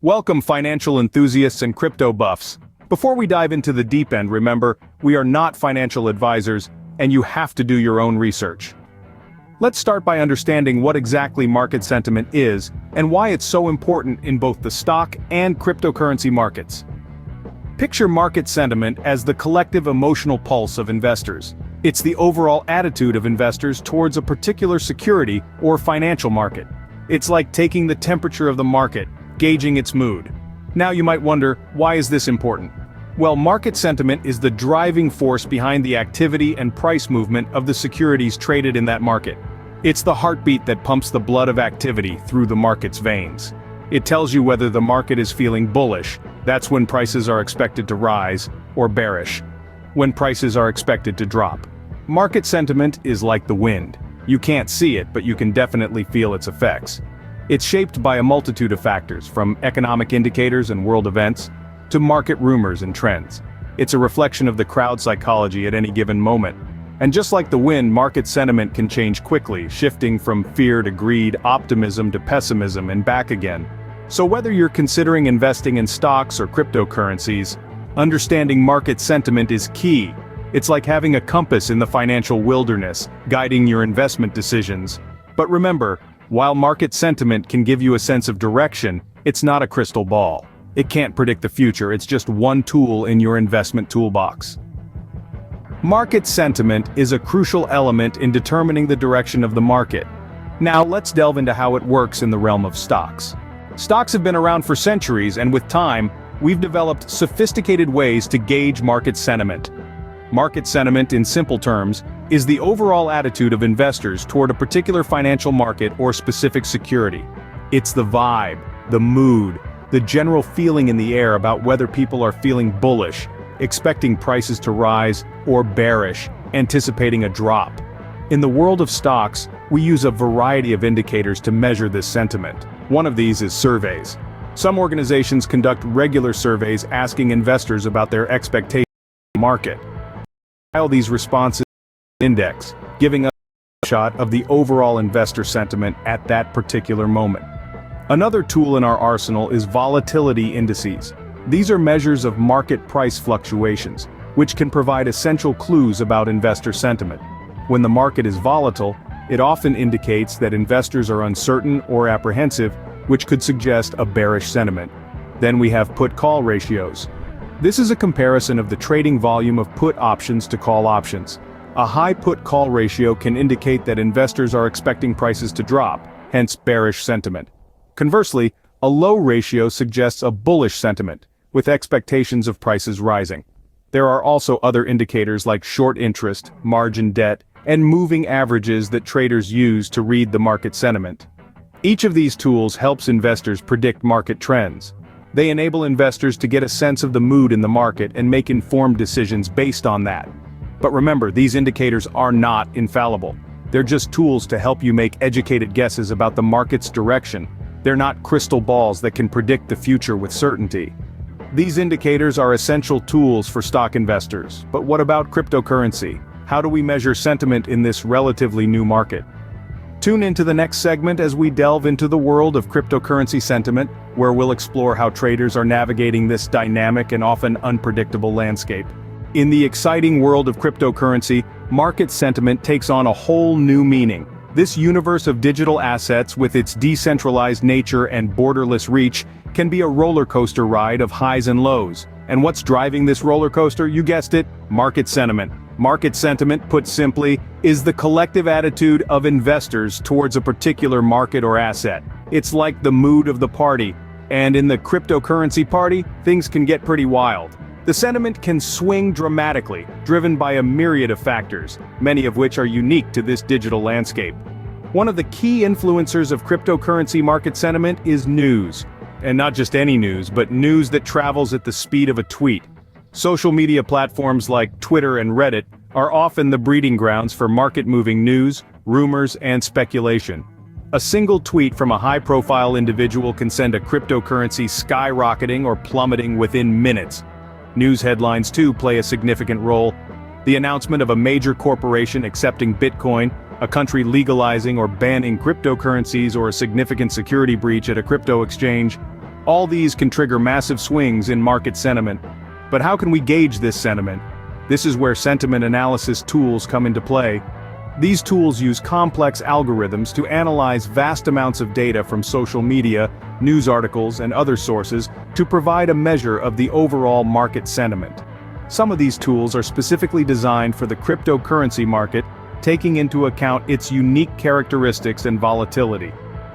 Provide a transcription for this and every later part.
Welcome, financial enthusiasts and crypto buffs. Before we dive into the deep end, remember, we are not financial advisors, and you have to do your own research. Let's start by understanding what exactly market sentiment is, and why it's so important in both the stock and cryptocurrency markets. Picture market sentiment as the collective emotional pulse of investors. It's the overall attitude of investors towards a particular security or financial market. It's like taking the temperature of the market, gauging its mood. Now you might wonder, why is this important? Well, market sentiment is the driving force behind the activity and price movement of the securities traded in that market. It's the heartbeat that pumps the blood of activity through the market's veins. It tells you whether the market is feeling bullish, that's when prices are expected to rise, or bearish, when prices are expected to drop. Market sentiment is like the wind. You can't see it, but you can definitely feel its effects. It's shaped by a multitude of factors, from economic indicators and world events, to market rumors and trends. It's a reflection of the crowd psychology at any given moment. And just like the wind, market sentiment can change quickly, shifting from fear to greed, optimism to pessimism, and back again. So whether you're considering investing in stocks or cryptocurrencies, understanding market sentiment is key. It's like having a compass in the financial wilderness, guiding your investment decisions. But remember, while market sentiment can give you a sense of direction, it's not a crystal ball. It can't predict the future, it's just one tool in your investment toolbox. Market sentiment is a crucial element in determining the direction of the market. Now let's delve into how it works in the realm of stocks. Stocks have been around for centuries, and with time, we've developed sophisticated ways to gauge market sentiment. Market sentiment, in simple terms, is the overall attitude of investors toward a particular financial market or specific security. It's the vibe, the mood, the general feeling in the air about whether people are feeling bullish, expecting prices to rise, or bearish, anticipating a drop. In the world of stocks, we use a variety of indicators to measure this sentiment. One of these is surveys. Some organizations conduct regular surveys asking investors about their expectations of the market. File these responses in an index, giving us a snapshot of the overall investor sentiment at that particular moment. Another tool in our arsenal is volatility indices. These are measures of market price fluctuations, which can provide essential clues about investor sentiment. When the market is volatile, it often indicates that investors are uncertain or apprehensive, which could suggest a bearish sentiment. Then we have put-call ratios. This is a comparison of the trading volume of put options to call options. A high put-call ratio can indicate that investors are expecting prices to drop, hence bearish sentiment. Conversely, a low ratio suggests a bullish sentiment, with expectations of prices rising. There are also other indicators like short interest, margin debt, and moving averages that traders use to read the market sentiment. Each of these tools helps investors predict market trends. They enable investors to get a sense of the mood in the market and make informed decisions based on that. But remember, these indicators are not infallible. They're just tools to help you make educated guesses about the market's direction. They're not crystal balls that can predict the future with certainty. These indicators are essential tools for stock investors. But what about cryptocurrency? How do we measure sentiment in this relatively new market? Tune into the next segment as we delve into the world of cryptocurrency sentiment, where we'll explore how traders are navigating this dynamic and often unpredictable landscape. In the exciting world of cryptocurrency, market sentiment takes on a whole new meaning. This universe of digital assets, with its decentralized nature and borderless reach, can be a roller coaster ride of highs and lows. And what's driving this roller coaster? You guessed it, market sentiment. Market sentiment, put simply, is the collective attitude of investors towards a particular market or asset. It's like the mood of the party, and in the cryptocurrency party, things can get pretty wild. The sentiment can swing dramatically, driven by a myriad of factors, many of which are unique to this digital landscape. One of the key influencers of cryptocurrency market sentiment is news. And not just any news, but news that travels at the speed of a tweet. Social media platforms like Twitter and Reddit are often the breeding grounds for market-moving news, rumors, and speculation. A single tweet from a high-profile individual can send a cryptocurrency skyrocketing or plummeting within minutes. News headlines too play a significant role. The announcement of a major corporation accepting Bitcoin, a country legalizing or banning cryptocurrencies, or a significant security breach at a crypto exchange. All these can trigger massive swings in market sentiment. But how can we gauge this sentiment? This is where sentiment analysis tools come into play. These tools use complex algorithms to analyze vast amounts of data from social media, news articles, and other sources to provide a measure of the overall market sentiment. Some of these tools are specifically designed for the cryptocurrency market, taking into account its unique characteristics and volatility.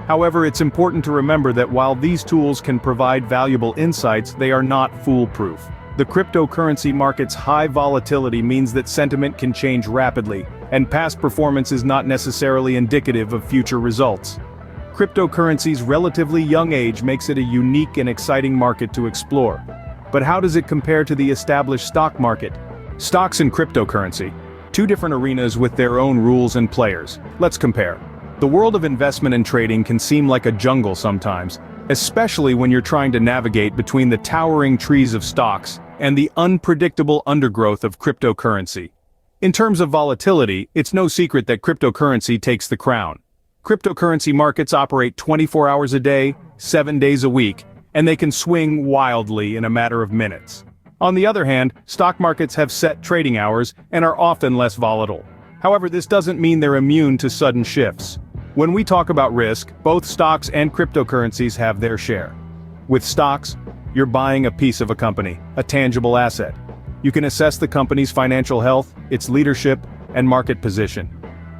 However, it's important to remember that while these tools can provide valuable insights, they are not foolproof. The cryptocurrency market's high volatility means that sentiment can change rapidly, and past performance is not necessarily indicative of future results. Cryptocurrency's relatively young age makes it a unique and exciting market to explore. But how does it compare to the established stock market? Stocks and cryptocurrency, two different arenas with their own rules and players. Let's compare. The world of investment and trading can seem like a jungle sometimes, especially when you're trying to navigate between the towering trees of stocks and the unpredictable undergrowth of cryptocurrency. In terms of volatility, it's no secret that cryptocurrency takes the crown. Cryptocurrency markets operate 24 hours a day, 7 days a week, and they can swing wildly in a matter of minutes. On the other hand, stock markets have set trading hours and are often less volatile. However, this doesn't mean they're immune to sudden shifts. When we talk about risk, both stocks and cryptocurrencies have their share. With stocks, you're buying a piece of a company, a tangible asset. You can assess the company's financial health, its leadership, and market position.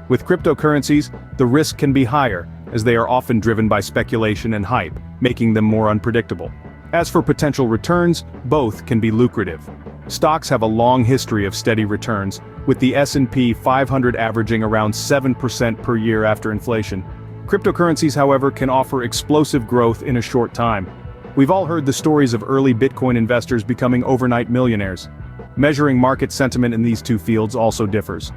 With cryptocurrencies, the risk can be higher, as they are often driven by speculation and hype, making them more unpredictable. As for potential returns, both can be lucrative. Stocks have a long history of steady returns, with the S&P 500 averaging around 7% per year after inflation. Cryptocurrencies, however, can offer explosive growth in a short time. We've all heard the stories of early Bitcoin investors becoming overnight millionaires. Measuring market sentiment in these two fields also differs.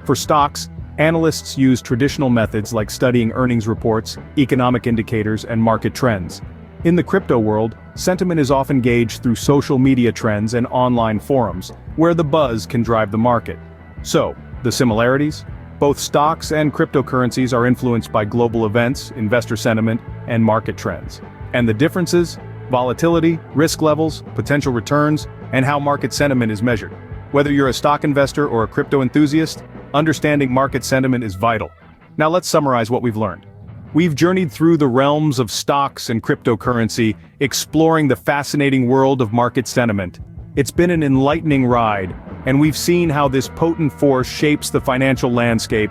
For stocks, analysts use traditional methods like studying earnings reports, economic indicators, and market trends. In the crypto world, sentiment is often gauged through social media trends and online forums, where the buzz can drive the market. So, the similarities? Both stocks and cryptocurrencies are influenced by global events, investor sentiment, and market trends. And the differences? Volatility, risk levels, potential returns, and how market sentiment is measured. Whether you're a stock investor or a crypto enthusiast, understanding market sentiment is vital. Now let's summarize what we've learned. We've journeyed through the realms of stocks and cryptocurrency, exploring the fascinating world of market sentiment. It's been an enlightening ride, and we've seen how this potent force shapes the financial landscape.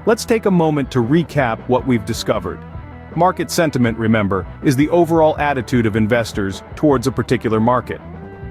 Let's take a moment to recap what we've discovered. Market sentiment, remember, is the overall attitude of investors towards a particular market.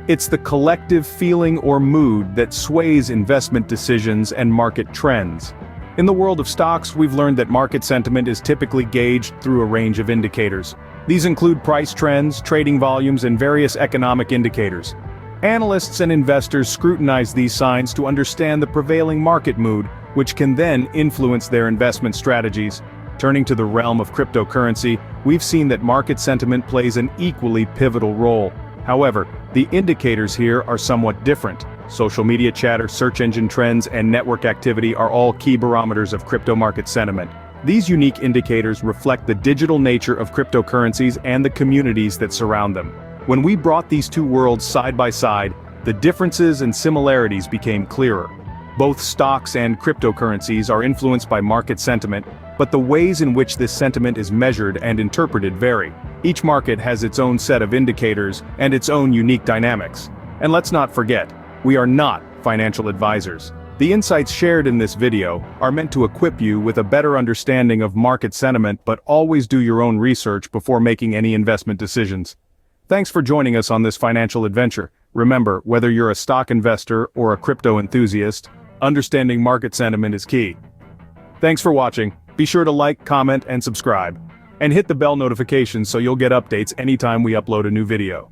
It's the collective feeling or mood that sways investment decisions and market trends. In the world of stocks, we've learned that market sentiment is typically gauged through a range of indicators. These include price trends, trading volumes, and various economic indicators. Analysts and investors scrutinize these signs to understand the prevailing market mood, which can then influence their investment strategies. Turning to the realm of cryptocurrency, we've seen that market sentiment plays an equally pivotal role. However, the indicators here are somewhat different. Social media chatter, search engine trends, and network activity are all key barometers of crypto market sentiment. These unique indicators reflect the digital nature of cryptocurrencies and the communities that surround them. When we brought these two worlds side by side, the differences and similarities became clearer. Both stocks and cryptocurrencies are influenced by market sentiment, but the ways in which this sentiment is measured and interpreted vary. Each market has its own set of indicators and its own unique dynamics. And let's not forget, we are not financial advisors. The insights shared in this video are meant to equip you with a better understanding of market sentiment, but always do your own research before making any investment decisions. Thanks for joining us on this financial adventure. Remember, whether you're a stock investor or a crypto enthusiast, understanding market sentiment is key. Thanks for watching. Be sure to like, comment, and subscribe. And hit the bell notification so you'll get updates anytime we upload a new video.